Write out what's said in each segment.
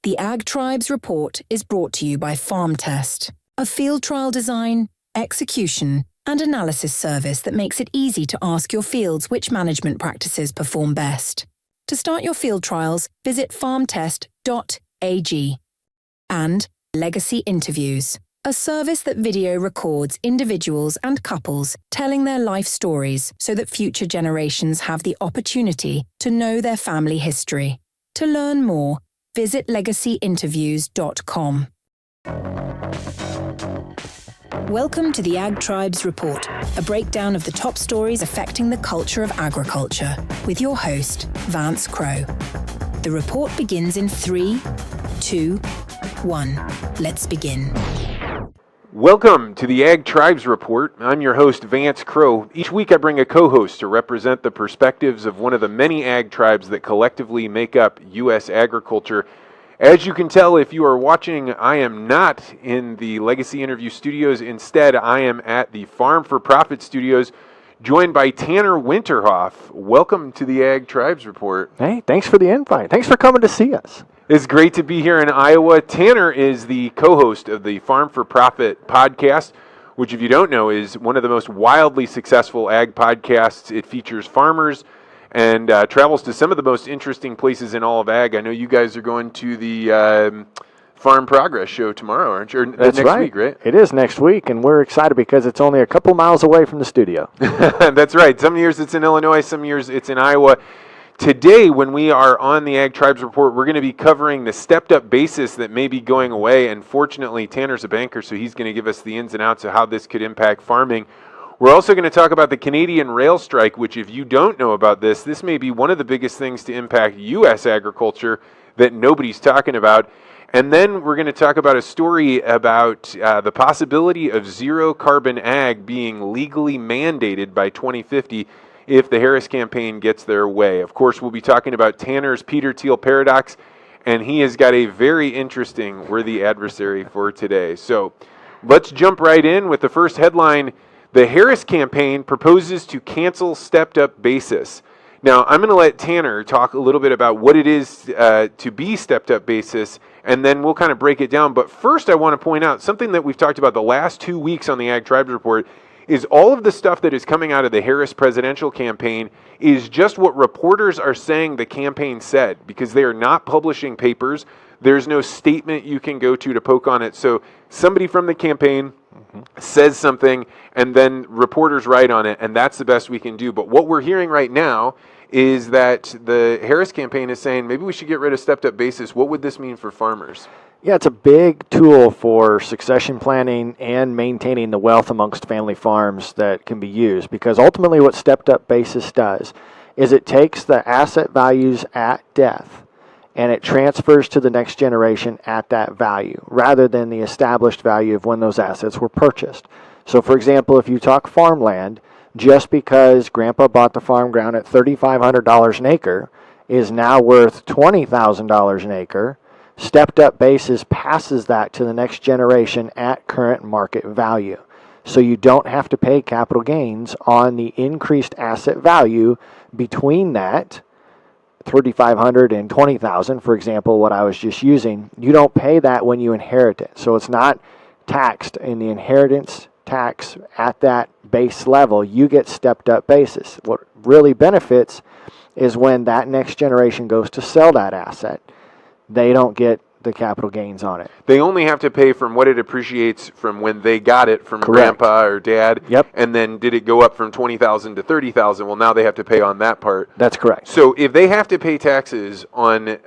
The Ag Tribes Report is brought to you by Farm Test, a field trial design, execution, and analysis service that makes it easy to ask your fields which management practices perform best. To start your field trials, visit farmtest.ag. And Legacy Interviews, a service that video records individuals and couples telling their life stories so that future generations have the opportunity to know their family history. To learn more, visit legacyinterviews.com. Welcome to the Ag Tribes Report, a breakdown of the top stories affecting the culture of agriculture, with your host, Vance Crowe. The report begins in 3, 2, 1. Let's begin. Welcome to the Ag Tribes Report. I'm your host, Vance Crowe. Each week I bring a co-host to represent the perspectives of one of the many ag tribes that collectively make up U.S. agriculture. As you can tell, if you are watching, I am not in the Legacy Interview Studios. Instead, I am at the Farm for Profit Studios, joined by Tanner Winterhof. Welcome to the Ag Tribes Report. Hey, thanks for the invite. Thanks for coming to see us. It's great to be here in Iowa. Tanner is the co-host of the Farm for Profit podcast, which, if you don't know, is one of the most wildly successful ag podcasts. It features farmers and travels to some of the most interesting places in all of ag. I know you guys are going to the Farm Progress show tomorrow, aren't you? Or That's next right. week, right? It is next week, and we're excited because it's only a couple miles away from the studio. That's right. Some years it's in Illinois, some years it's in Iowa. Today, when we are on the Ag Tribes Report, we're going to be covering the stepped-up basis that may be going away. And fortunately, Tanner's a banker, so he's going to give us the ins and outs of how this could impact farming. We're also going to talk about the Canadian rail strike, which, if you don't know about this may be one of the biggest things to impact U.S. agriculture that nobody's talking about. And then we're going to talk about a story about the possibility of zero-carbon ag being legally mandated by 2050 if the Harris campaign gets their way. Of course, we'll be talking about Tanner's Peter Thiel paradox, and he has got a very interesting worthy adversary for today. So let's jump right in with the first headline. The Harris campaign proposes to cancel stepped-up basis. Now, I'm going to let Tanner talk a little bit about what it is to be stepped-up basis, and then we'll kind of break it down. But first, I want to point out something that we've talked about the last 2 weeks on the Ag Tribes Report is all of the stuff that is coming out of the Harris presidential campaign is just what reporters are saying the campaign said, because they are not publishing papers. There's no statement you can go to poke on it. So somebody from the campaign says something, and then reporters write on it, and that's the best we can do. But what we're hearing right now is that the Harris campaign is saying maybe we should get rid of stepped-up basis. What would this mean for farmers? Yeah, it's a big tool for succession planning and maintaining the wealth amongst family farms that can be used, because ultimately what stepped-up basis does is it takes the asset values at death and it transfers to the next generation at that value rather than the established value of when those assets were purchased. So, for example, if you talk farmland, just because Grandpa bought the farm ground at $3,500 an acre is now worth $20,000 an acre, stepped-up basis passes that to the next generation at current market value. So you don't have to pay capital gains on the increased asset value between that $3,500 and $20,000, for example, what I was just using. You don't pay that when you inherit it. So it's not taxed in the inheritance tax at that base level. You get stepped-up basis. What really benefits is when that next generation goes to sell that asset. They don't get the capital gains on it. They only have to pay from what it appreciates from when they got it from Correct. Grandpa or Dad. Yep. And then did it go up from $20,000 to $30,000? Well, now they have to pay on that part. That's correct. So if they have to pay taxes on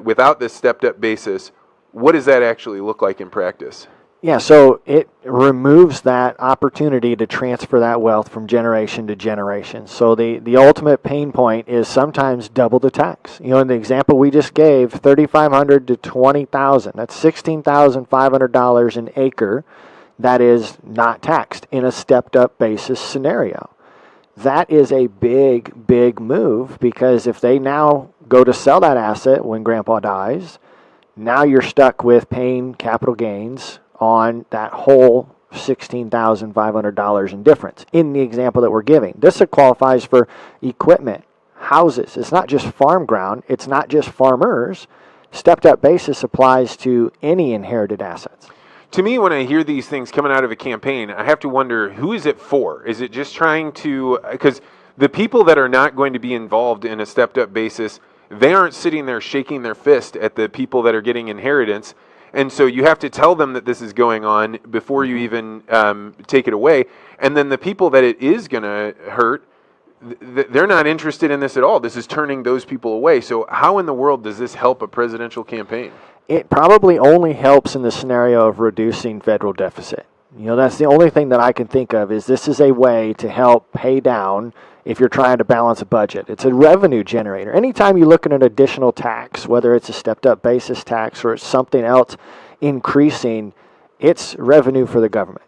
without this stepped-up basis, what does that actually look like in practice? Yeah, so it removes that opportunity to transfer that wealth from generation to generation. So the ultimate pain point is sometimes double the tax. You know, in the example we just gave, $3,500 to $20,000. That's $16,500 an acre that is not taxed in a stepped-up basis scenario. That is a big, big move, because if they now go to sell that asset when Grandpa dies, now you're stuck with paying capital gains on that whole $16,500 in difference in the example that we're giving. This qualifies for equipment, houses. It's not just farm ground. It's not just farmers. Stepped up basis applies to any inherited assets. To me, when I hear these things coming out of a campaign, I have to wonder, who is it for? Is it just trying to, because the people that are not going to be involved in a stepped up basis, they aren't sitting there shaking their fist at the people that are getting inheritance. And so you have to tell them that this is going on before you even take it away. And then the people that it is going to hurt, they're not interested in this at all. This is turning those people away. So how in the world does this help a presidential campaign? It probably only helps in the scenario of reducing federal deficit. You know, that's the only thing that I can think of, is this is a way to help pay down if you're trying to balance a budget. It's a revenue generator. Anytime you look at an additional tax, whether it's a stepped up basis tax or it's something else increasing, it's revenue for the government.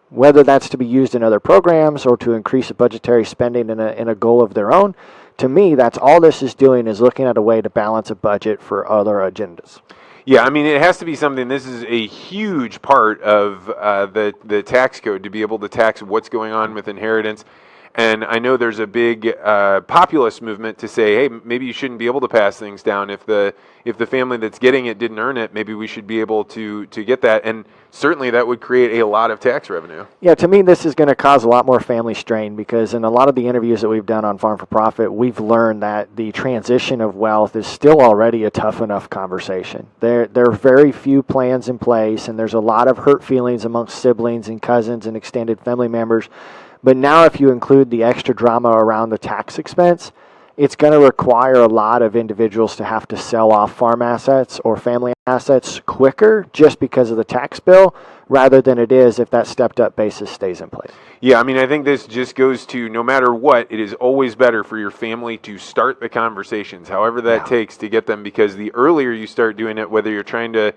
Whether that's to be used in other programs or to increase budgetary spending in a goal of their own, to me, that's all this is doing, is looking at a way to balance a budget for other agendas. Yeah, I mean, it has to be something. This is a huge part of the tax code, to be able to tax what's going on with inheritance. And I know there's a big populist movement to say, hey, maybe you shouldn't be able to pass things down. If the family that's getting it didn't earn it, maybe we should be able to get that. And certainly that would create a lot of tax revenue. Yeah, to me, this is going to cause a lot more family strain, because in a lot of the interviews that we've done on Farm for Profit, we've learned that the transition of wealth is still already a tough enough conversation. There are very few plans in place, and there's a lot of hurt feelings amongst siblings and cousins and extended family members. But now if you include the extra drama around the tax expense, it's going to require a lot of individuals to have to sell off farm assets or family assets quicker just because of the tax bill, rather than it is if that stepped up basis stays in place. Yeah, I mean, I think this just goes to, no matter what, it is always better for your family to start the conversations, however that takes, to get them, because the earlier you start doing it, whether you're trying to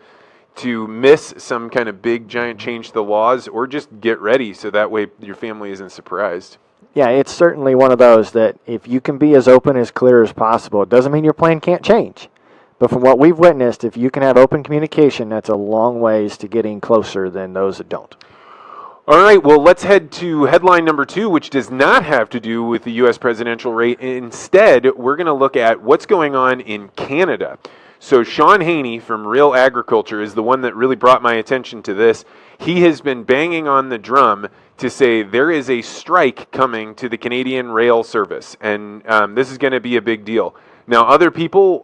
miss some kind of big giant change to the laws, or just get ready so that way your family isn't surprised. Yeah, it's certainly one of those that if you can be as open, as clear as possible, it doesn't mean your plan can't change. But from what we've witnessed, if you can have open communication, that's a long ways to getting closer than those that don't. All right, well, let's head to headline number 2, which does not have to do with the U.S. presidential rate. Instead, we're going to look at what's going on in Canada. So Sean Haney from Real Agriculture is the one that really brought my attention to this. He has been banging on the drum to say there is a strike coming to the Canadian rail service, and this is going to be a big deal. Now, other people,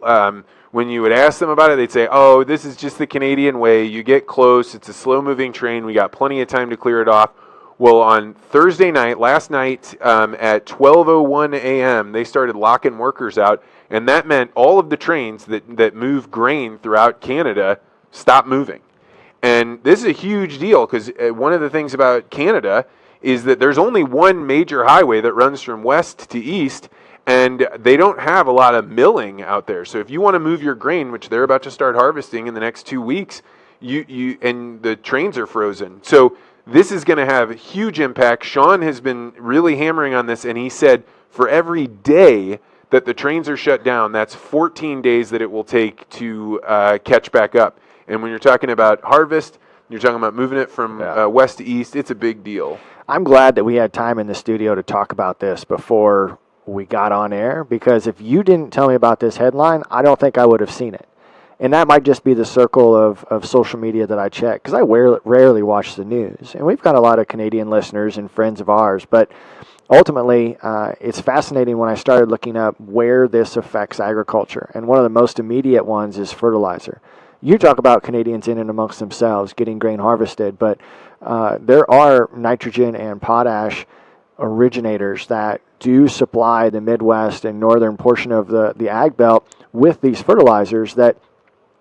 when you would ask them about it, they'd say, oh, this is just the Canadian way. You get close. It's a slow-moving train. We got plenty of time to clear it off. Well, on Thursday night, last night, at 12:01 a.m., they started locking workers out, and that meant all of the trains that move grain throughout Canada stopped moving. And this is a huge deal, because one of the things about Canada is that there's only one major highway that runs from west to east, and they don't have a lot of milling out there. So if you want to move your grain, which they're about to start harvesting in the next 2 weeks, and the trains are frozen. So this is going to have a huge impact. Sean has been really hammering on this, and he said for every day that the trains are shut down, that's 14 days that it will take to catch back up. And when you're talking about harvest, you're talking about moving it from west to east, it's a big deal. I'm glad that we had time in the studio to talk about this before we got on air, because if you didn't tell me about this headline, I don't think I would have seen it. And that might just be the circle of social media that I check, because I rarely watch the news. And we've got a lot of Canadian listeners and friends of ours. But ultimately, it's fascinating when I started looking up where this affects agriculture. And one of the most immediate ones is fertilizer. You talk about Canadians in and amongst themselves getting grain harvested, but there are nitrogen and potash originators that do supply the Midwest and northern portion of the ag belt with these fertilizers that,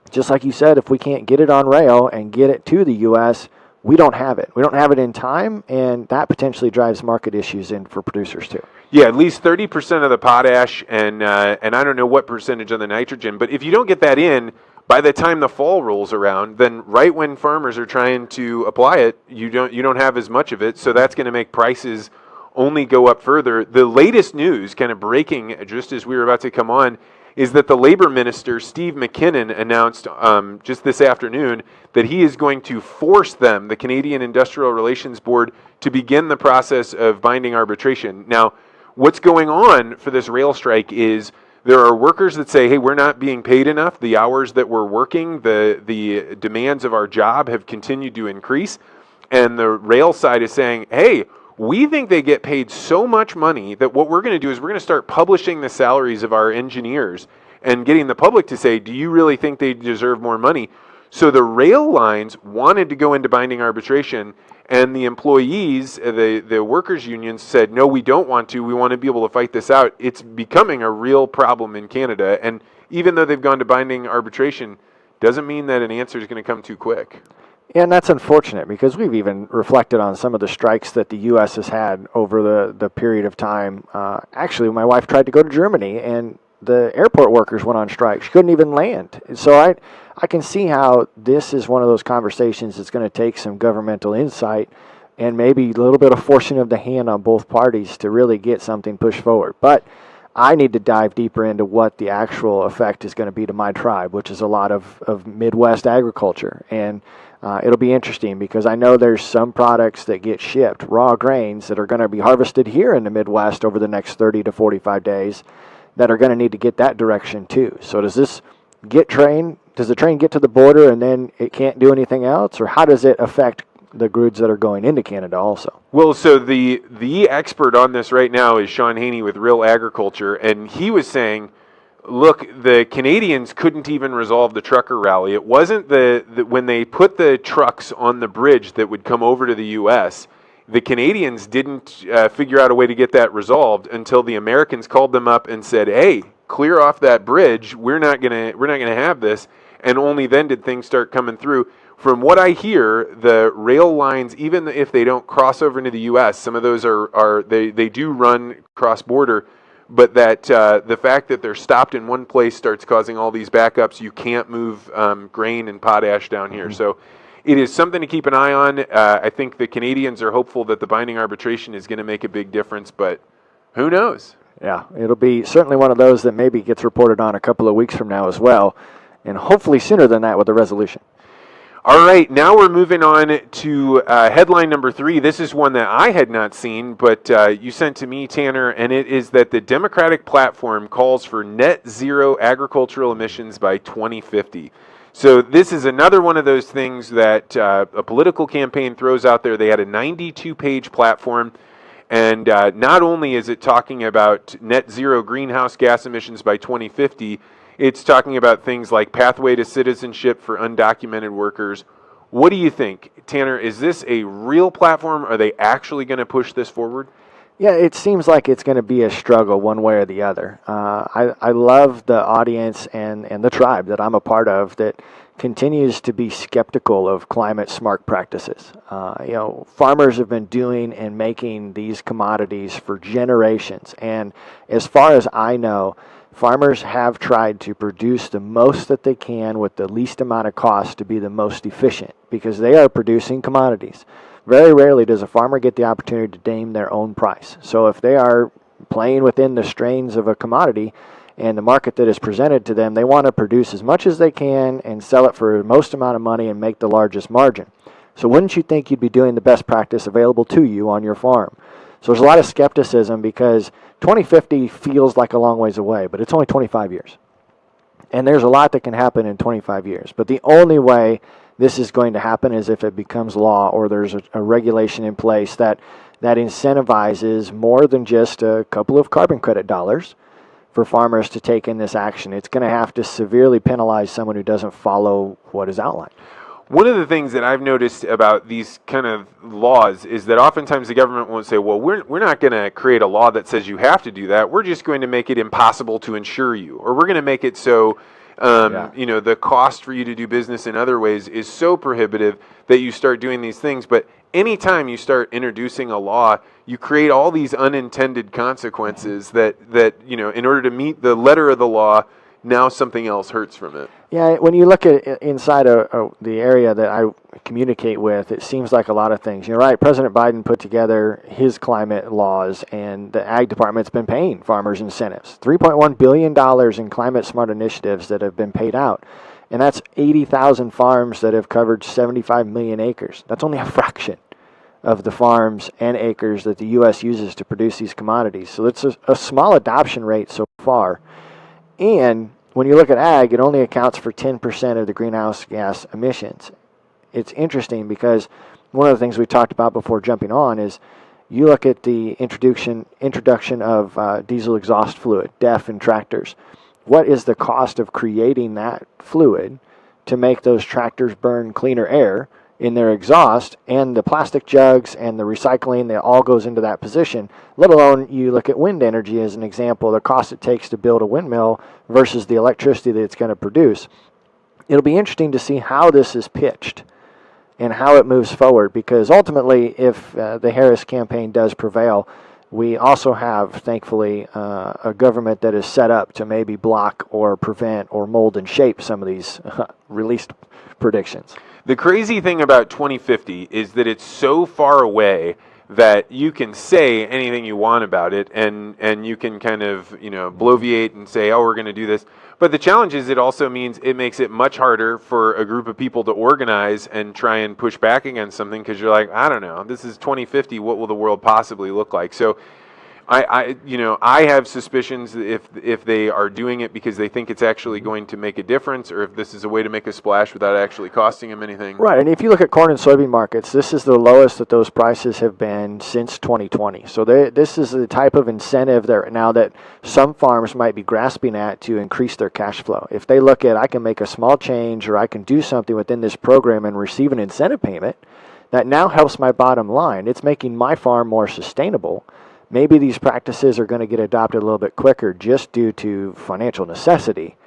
just like you said, if we can't get it on rail and get it to the U.S., we don't have it. We don't have it in time, and that potentially drives market issues in for producers too. Yeah, at least 30% of the potash and I don't know what percentage of the nitrogen, but if you don't get that in by the time the fall rolls around, then right when farmers are trying to apply it, you don't have as much of it, so that's going to make prices only go up further. The latest news, kind of breaking just as we were about to come on, is that the Labor Minister, Steve McKinnon, announced just this afternoon that he is going to force them, the Canadian Industrial Relations Board, to begin the process of binding arbitration. Now, what's going on for this rail strike is There are workers that say, hey, we're not being paid enough. The hours that we're working, the demands of our job have continued to increase. And the rail side is saying, hey, we think they get paid so much money that what we're going to do is we're going to start publishing the salaries of our engineers and getting the public to say, do you really think they deserve more money? So the rail lines wanted to go into binding arbitration, and the employees, the workers' unions said, no, we don't want to. We want to be able to fight this out. It's becoming a real problem in Canada. And even though they've gone to binding arbitration, doesn't mean that an answer is going to come too quick. Yeah, and that's unfortunate because we've even reflected on some of the strikes that the U.S. has had over the period of time. Actually, my wife tried to go to Germany, and the airport workers went on strike. She couldn't even land. So I can see how this is one of those conversations that's going to take some governmental insight and maybe a little bit of forcing of the hand on both parties to really get something pushed forward. But I need to dive deeper into what the actual effect is going to be to my tribe, which is a lot of Midwest agriculture. And it'll be interesting because I know there's some products that get shipped, raw grains, that are going to be harvested here in the Midwest over the next 30 to 45 days that are going to need to get that direction too. So does the train get to the border and then it can't do anything else? Or how does it affect the goods that are going into Canada also? Well, so the expert on this right now is Sean Haney with Real Agriculture, and he was saying, look, the Canadians couldn't even resolve the trucker rally. It wasn't when they put the trucks on the bridge that would come over to the U.S., the Canadians didn't figure out a way to get that resolved until the Americans called them up and said, hey, clear off that bridge. We're not gonna have this. And only then did things start coming through. From what I hear, the rail lines, even if they don't cross over into the U.S., some of those they do run cross-border, but that the fact that they're stopped in one place starts causing all these backups. You can't move grain and potash down here. So it is something to keep an eye on. I think the Canadians are hopeful that the binding arbitration is going to make a big difference, but who knows? Yeah, it'll be certainly one of those that maybe gets reported on a couple of weeks from now as well, and hopefully sooner than that with a resolution. All right, now we're moving on to headline number 3. This is one that I had not seen, but you sent to me, Tanner, and it is that the Democratic platform calls for net zero agricultural emissions by 2050. So this is another one of those things that a political campaign throws out there. They had a 92-page platform, and not only is it talking about net zero greenhouse gas emissions by 2050, it's talking about things like pathway to citizenship for undocumented workers. What do you think, Tanner? Is this a real platform? Are they actually going to push this forward? Yeah, it seems like it's going to be a struggle one way or the other. I love the audience and the tribe that I'm a part of that continues to be skeptical of climate smart practices. Farmers have been doing and making these commodities for generations. And as far as I know, farmers have tried to produce the most that they can with the least amount of cost to be the most efficient because they are producing commodities. Very rarely does a farmer get the opportunity to name their own price. So if they are playing within the strains of a commodity and the market that is presented to them, they want to produce as much as they can and sell it for the most amount of money and make the largest margin. So wouldn't you think you'd be doing the best practice available to you on your farm? So there's a lot of skepticism because 2050 feels like a long ways away, but it's only 25 years. And there's a lot that can happen in 25 years. But the only way this is going to happen is if it becomes law or there's a regulation in place that incentivizes more than just a couple of carbon credit dollars for farmers to take in this action. It's going to have to severely penalize someone who doesn't follow what is outlined. One of the things that I've noticed about these kind of laws is that oftentimes the government won't say, well, we're not going to create a law that says you have to do that. We're just going to make it impossible to insure you. Or we're going to make it so, the cost for you to do business in other ways is so prohibitive that you start doing these things. But anytime you start introducing a law, you create all these unintended consequences that in order to meet the letter of the law, now something else hurts from it. Yeah, when you look at inside the area that I communicate with, it seems like a lot of things. You're right, President Biden put together his climate laws, and the Ag Department's been paying farmers incentives. $3.1 billion in climate smart initiatives that have been paid out. And that's 80,000 farms that have covered 75 million acres. That's only a fraction of the farms and acres that the U.S. uses to produce these commodities. So it's a small adoption rate so far. And when you look at ag, it only accounts for 10% of the greenhouse gas emissions. It's interesting because one of the things we talked about before jumping on is you look at the introduction of diesel exhaust fluid, DEF, in tractors. What is the cost of creating that fluid to make those tractors burn cleaner air in their exhaust, and the plastic jugs and the recycling that all goes into that position, let alone you look at wind energy as an example, the cost it takes to build a windmill versus the electricity that it's going to produce. It'll be interesting to see how this is pitched and how it moves forward, because ultimately if the Harris campaign does prevail, we also have, thankfully, a government that is set up to maybe block or prevent or mold and shape some of these released predictions. The crazy thing about 2050 is that it's so far away that you can say anything you want about it, and you can kind of, bloviate and say, oh, we're going to do this. But the challenge is it also means it makes it much harder for a group of people to organize and try and push back against something, because you're like, I don't know, this is 2050, what will the world possibly look like? So I have suspicions if they are doing it because they think it's actually going to make a difference, or if this is a way to make a splash without actually costing them anything. Right, and if you look at corn and soybean markets, this is the lowest that those prices have been since 2020. So this is the type of incentive there now that some farms might be grasping at to increase their cash flow. If they look at, I can make a small change or I can do something within this program and receive an incentive payment, that now helps my bottom line. It's making my farm more sustainable. Maybe these practices are going to get adopted a little bit quicker just due to financial necessity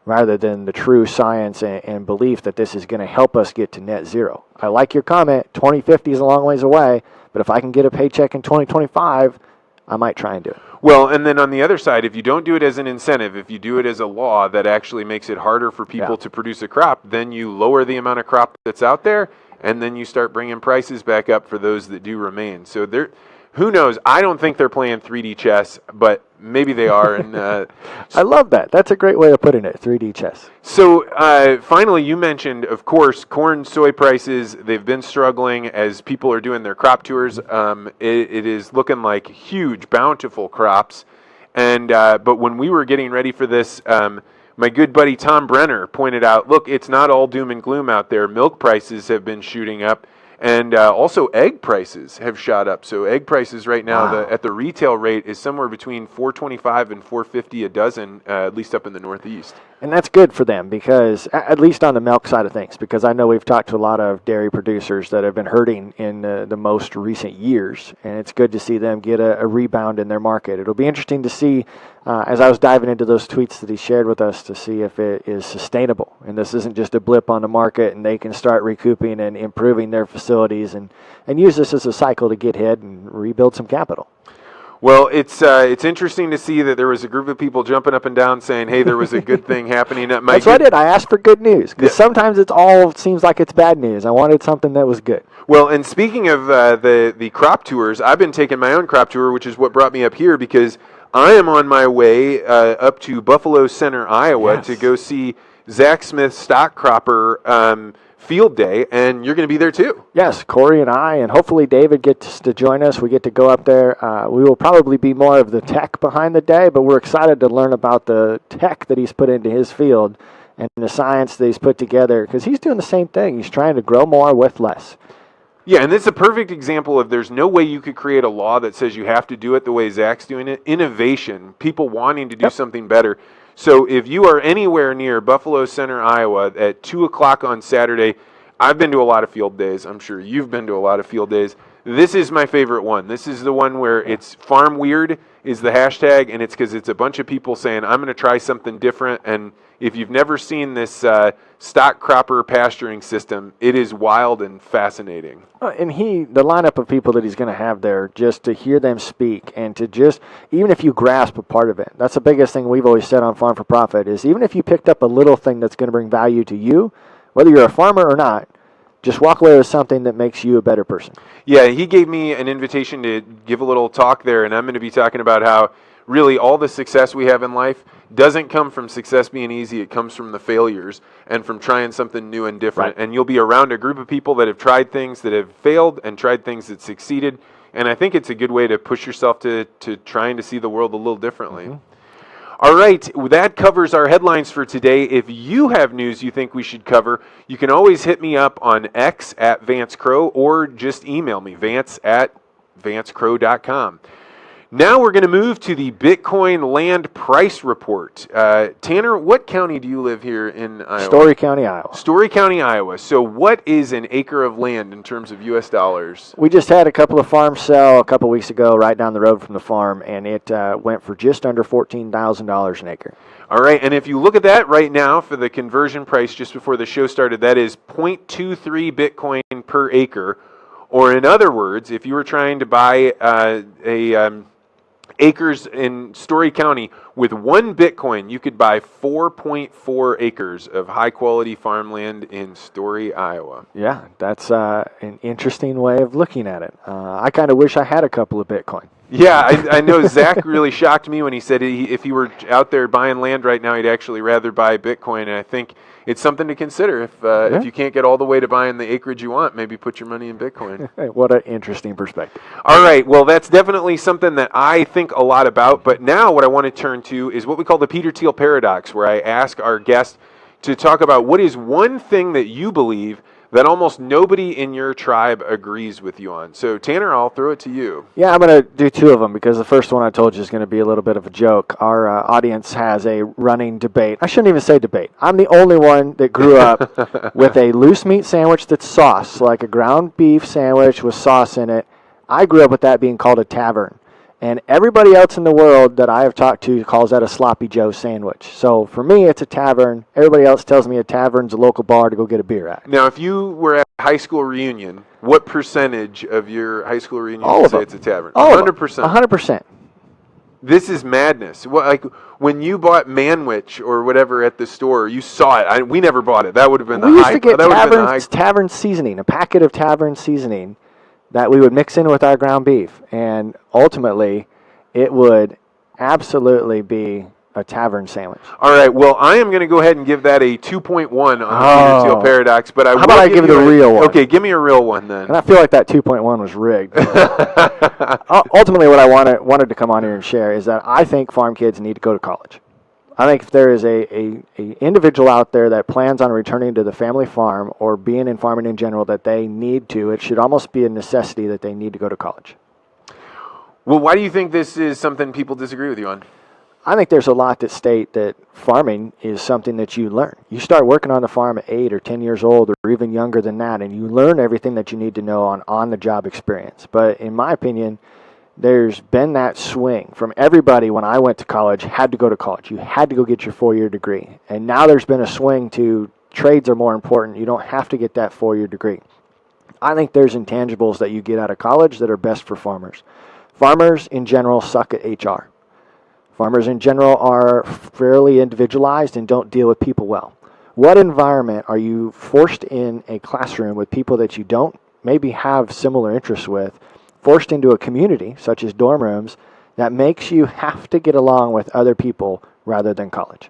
rather than the true science and belief that this is going to help us get to net zero. I like your comment, 2050 is a long ways away, but if I can get a paycheck in 2025, I might try and do it. Well, and then on the other side, if you don't do it as an incentive, if you do it as a law that actually makes it harder for people to produce a crop, then you lower the amount of crop that's out there, and then you start bringing prices back up for those that do remain. So who knows? I don't think they're playing 3D chess, but maybe they are. And I love that. That's a great way of putting it, 3D chess. So finally, you mentioned, of course, corn, soy prices. They've been struggling as people are doing their crop tours. It is looking like huge, bountiful crops. And but when we were getting ready for this, my good buddy Tom Brenner pointed out, look, it's not all doom and gloom out there. Milk prices have been shooting up. And also egg prices have shot up. So egg prices right now at the retail rate is somewhere between $4.25 and $4.50 a dozen, at least up in the Northeast. And that's good for them, because at least on the milk side of things, because I know we've talked to a lot of dairy producers that have been hurting in the most recent years, and it's good to see them get a rebound in their market. It'll be interesting to see, as I was diving into those tweets that he shared with us, to see if it is sustainable. And this isn't just a blip on the market and they can start recouping and improving their facilities and use this as a cycle to get ahead and rebuild some capital. Well, it's interesting to see that there was a group of people jumping up and down saying, hey, there was a good thing happening. That's what I did. I asked for good news, because sometimes it all seems like it's bad news. I wanted something that was good. Well, and speaking of the crop tours, I've been taking my own crop tour, which is what brought me up here, because I am on my way up to Buffalo Center, Iowa, to go see Zach Smith's stock cropper field day, and you're going to be there too. Yes, Corey and I, and hopefully David gets to join us. We get to go up there. We will probably be more of the tech behind the day, but we're excited to learn about the tech that he's put into his field and the science that he's put together, because he's doing the same thing. He's trying to grow more with less. Yeah, and this is a perfect example of there's no way you could create a law that says you have to do it the way Zach's doing it. Innovation, people wanting to do something better. So if you are anywhere near Buffalo Center, Iowa at 2 o'clock on Saturday, I've been to a lot of field days. I'm sure you've been to a lot of field days. This is my favorite one. This is the one where it's farm weird is the hashtag, and it's because it's a bunch of people saying, I'm going to try something different. And if you've never seen this stock cropper pasturing system, it is wild and fascinating. And the lineup of people that he's going to have there, just to hear them speak and to just, even if you grasp a part of it, that's the biggest thing we've always said on Farm for Profit is even if you picked up a little thing that's going to bring value to you, whether you're a farmer or not, just walk away with something that makes you a better person. Yeah, he gave me an invitation to give a little talk there, and I'm going to be talking about how really all the success we have in life doesn't come from success being easy. It comes from the failures and from trying something new and different. Right. And you'll be around a group of people that have tried things that have failed and tried things that succeeded. And I think it's a good way to push yourself to trying to see the world a little differently. Mm-hmm. All right, that covers our headlines for today. If you have news you think we should cover, you can always hit me up on X at Vance Crow or just email me, vance@vancecrow.com. Now we're going to move to the Bitcoin land price report. Tanner, what county do you live here in Iowa? Story County, Iowa. Story County, Iowa. So what is an acre of land in terms of U.S. dollars? We just had a couple of farms sell a couple weeks ago right down the road from the farm, and it went for just under $14,000 an acre. All right, and if you look at that right now for the conversion price just before the show started, that is 0.23 Bitcoin per acre. Or in other words, if you were trying to buy acres in Story County with 1 Bitcoin, you could buy 4.4 acres of high-quality farmland in Story, Iowa. Yeah, that's an interesting way of looking at it. I kind of wish I had a couple of Bitcoin. Yeah, I know Zach really shocked me when he said if he were out there buying land right now, he'd actually rather buy Bitcoin. And I think it's something to consider. If you can't get all the way to buying the acreage you want, maybe put your money in Bitcoin. What an interesting perspective. All right, well, that's definitely something that I think a lot about. But now what I want to turn to is what we call the Peter Thiel paradox, where I ask our guests to talk about what is one thing that you believe that almost nobody in your tribe agrees with you on. So, Tanner, I'll throw it to you. Yeah, I'm going to do 2 of them because the first one I told you is going to be a little bit of a joke. Our audience has a running debate. I shouldn't even say debate. I'm the only one that grew up with a loose meat sandwich that's sauce, like a ground beef sandwich with sauce in it. I grew up with that being called a tavern. And everybody else in the world that I have talked to calls that a sloppy Joe sandwich. So for me, it's a tavern. Everybody else tells me a tavern's a local bar to go get a beer at. Now, if you were at a high school reunion, what percentage of your high school reunion All would of say them. it's a tavern? All 100%. 100%. This is madness. Like when you bought Manwich or whatever at the store, you saw it. We never bought it. That would have been the We used high. to get that would have been the high. tavern seasoning, a packet of tavern seasoning that we would mix in with our ground beef. And ultimately, it would absolutely be a tavern sandwich. All right. Well, I am going to go ahead and give that a 2.1 on the Peter Thiel paradox. But how about I give you the real one? Okay, give me a real one then. And I feel like that 2.1 was rigged. Ultimately, what I wanted to come on here and share is that I think farm kids need to go to college. I think if there is a individual out there that plans on returning to the family farm or being in farming in general that they need to, it should almost be a necessity that they need to go to college. Well, why do you think this is something people disagree with you on? I think there's a lot that state that farming is something that you learn. You start working on the farm at 8 or 10 years old or even younger than that, and you learn everything that you need to know on the job experience. But in my opinion, there's been that swing from everybody when I went to college, had to go to college. You had to go get your 4-year degree. And now there's been a swing to trades are more important. You don't have to get that 4-year degree. I think there's intangibles that you get out of college that are best for farmers. Farmers in general suck at HR. Farmers in general are fairly individualized and don't deal with people well. What environment are you forced in a classroom with people that you don't maybe have similar interests with, forced into a community, such as dorm rooms, that makes you have to get along with other people rather than college?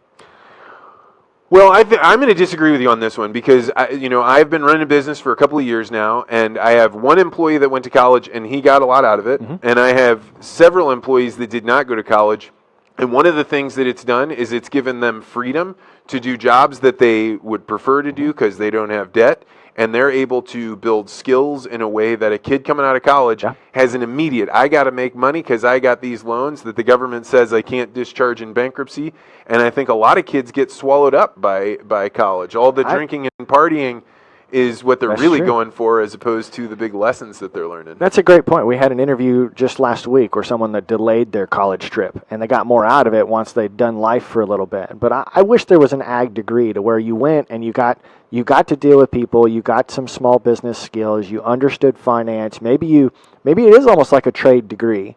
Well, I'm going to disagree with you on this one because I've been running a business for a couple of years now, and I have one employee that went to college, and he got a lot out of it, and I have several employees that did not go to college, and one of the things that it's done is it's given them freedom to do jobs that they would prefer to do because they don't have debt, and they're able to build skills in a way that a kid coming out of college has an immediate, I got to make money because I got these loans that the government says I can't discharge in bankruptcy. And I think a lot of kids get swallowed up by college. All the drinking and partying is what they're really going for as opposed to the big lessons that they're learning. That's a great point. We had an interview just last week where someone that delayed their college trip, and they got more out of it once they'd done life for a little bit. But I wish there was an ag degree to where you went and you got to deal with people, you got some small business skills, you understood finance. Maybe it is almost like a trade degree,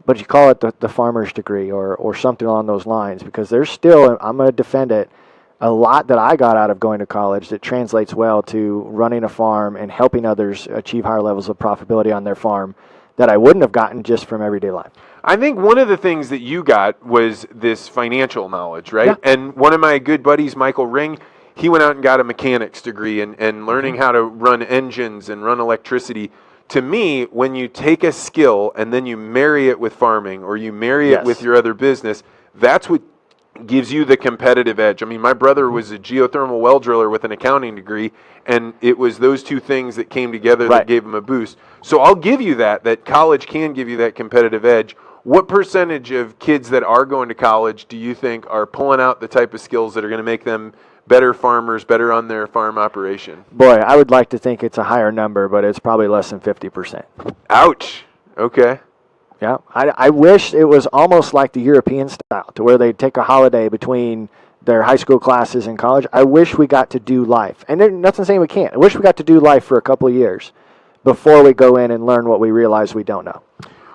but you call it the farmer's degree or something along those lines, because there's still, I'm going to defend it, a lot that I got out of going to college that translates well to running a farm and helping others achieve higher levels of profitability on their farm that I wouldn't have gotten just from everyday life. I think one of the things that you got was this financial knowledge, right? Yeah. And one of my good buddies, Michael Ring, he went out and got a mechanics degree and learning how to run engines and run electricity. To me, when you take a skill and then you marry it with farming or you marry it with your other business, that's what gives you the competitive edge. I mean, my brother was a geothermal well driller with an accounting degree, and it was those two things that came together that gave him a boost. So I'll give you that college can give you that competitive edge. What percentage of kids that are going to college do you think are pulling out the type of skills that are going to make them better farmers, better on their farm operation? Boy, I would like to think it's a higher number, but it's probably less than 50%. Ouch. Okay. Yeah, I wish it was almost like the European style, to where they take a holiday between their high school classes and college. I wish we got to do life. And there's nothing saying we can't. I wish we got to do life for a couple of years before we go in and learn what we realize we don't know.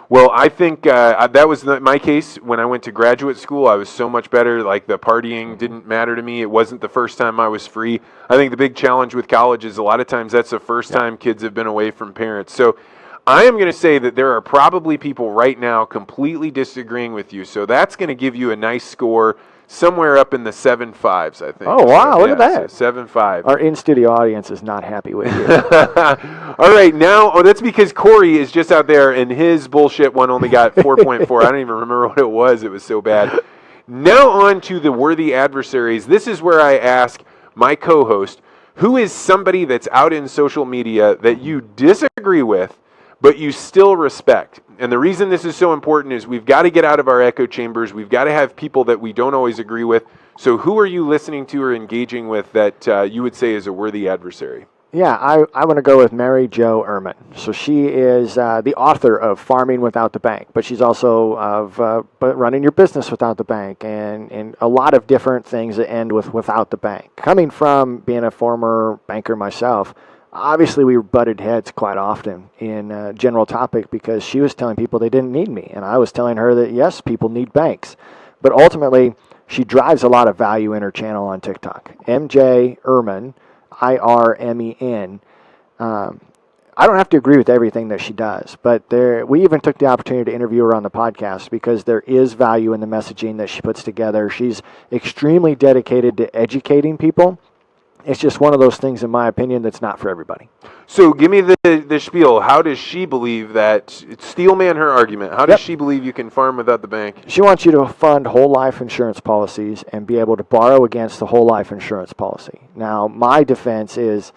Well, I think that was my case when I went to graduate school. I was so much better. Like, the partying didn't matter to me. It wasn't the first time I was free. I think the big challenge with college is a lot of times that's the first time kids have been away from parents. So I am going to say that there are probably people right now completely disagreeing with you. So that's going to give you a nice score somewhere up in the 7.5s, I think. Oh, wow, look at that. So 7.5. Our in-studio audience is not happy with you. All right, now, that's because Corey is just out there, and his bullshit one only got 4.4. I don't even remember what it was. It was so bad. Now on to the worthy adversaries. This is where I ask my co-host, who is somebody that's out in social media that you disagree with, but you still respect? And the reason this is so important is we've got to get out of our echo chambers. We've got to have people that we don't always agree with. So who are you listening to or engaging with that you would say is a worthy adversary? Yeah, I want to go with Mary Jo Irmen. So she is the author of Farming Without the Bank, but she's also of Running Your Business Without the Bank, and a lot of different things that end with without the bank. Coming from being a former banker myself, obviously we butted heads quite often in general topic, because she was telling people they didn't need me, and I was telling her that, yes, people need banks. But ultimately, she drives a lot of value in her channel on TikTok. MJ Irmen, IRMEN. I don't have to agree with everything that she does, but we even took the opportunity to interview her on the podcast because there is value in the messaging that she puts together. She's extremely dedicated to educating people. It's just one of those things, in my opinion, that's not for everybody. So give me the spiel. How does she believe that, steelman her argument, how does she believe you can farm without the bank? She wants you to fund whole life insurance policies and be able to borrow against the whole life insurance policy. Now, my defense is,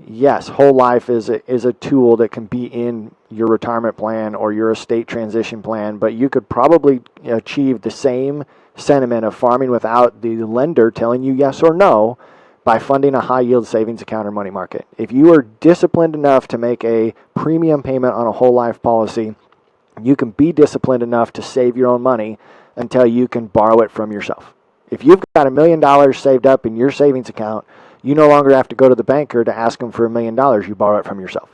yes, whole life is a tool that can be in your retirement plan or your estate transition plan, but you could probably achieve the same sentiment of farming without the lender telling you yes or no by funding a high-yield savings account or money market. If you are disciplined enough to make a premium payment on a whole life policy, you can be disciplined enough to save your own money until you can borrow it from yourself. If you've got $1 million saved up in your savings account, you no longer have to go to the banker to ask them for $1 million. You borrow it from yourself.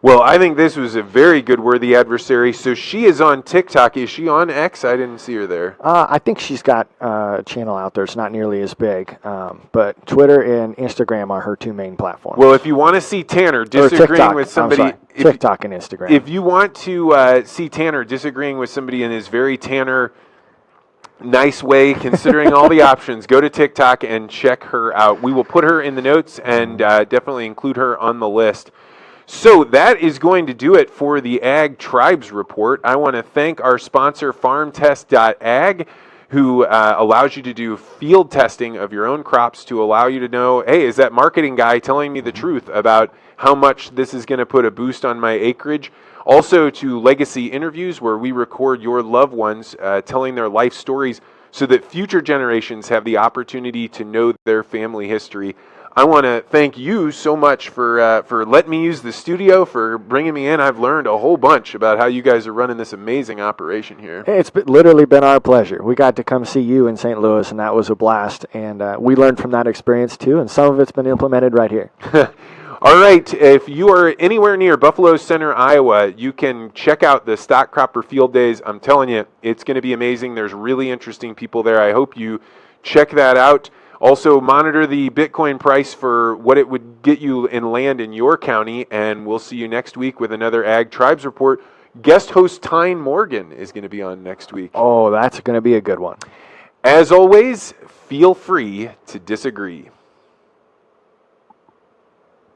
Well, I think this was a very good worthy adversary. So she is on TikTok. Is she on X? I didn't see her there. I think she's got a channel out there. It's not nearly as big. But Twitter and Instagram are her two main platforms. Well, if you want to see Tanner disagreeing with somebody... TikTok and Instagram. If you want to see Tanner disagreeing with somebody in his very Tanner nice way, considering all the options, go to TikTok and check her out. We will put her in the notes and definitely include her on the list. So that is going to do it for the Ag Tribes Report. I want to thank our sponsor, FarmTest.ag, who allows you to do field testing of your own crops to allow you to know, hey, is that marketing guy telling me the truth about how much this is going to put a boost on my acreage? Also to Legacy Interviews, where we record your loved ones telling their life stories so that future generations have the opportunity to know their family history. I want to thank you so much for letting me use the studio, for bringing me in. I've learned a whole bunch about how you guys are running this amazing operation here. It's literally been our pleasure. We got to come see you in St. Louis, and that was a blast. And we learned from that experience, too, and some of it's been implemented right here. All right, if you are anywhere near Buffalo Center, Iowa, you can check out the Stock Cropper Field Days. I'm telling you, it's going to be amazing. There's really interesting people there. I hope you check that out. Also, monitor the Bitcoin price for what it would get you in land in your county, and we'll see you next week with another Ag Tribes Report. Guest host Tyne Morgan is going to be on next week. Oh, that's going to be a good one. As always, feel free to disagree.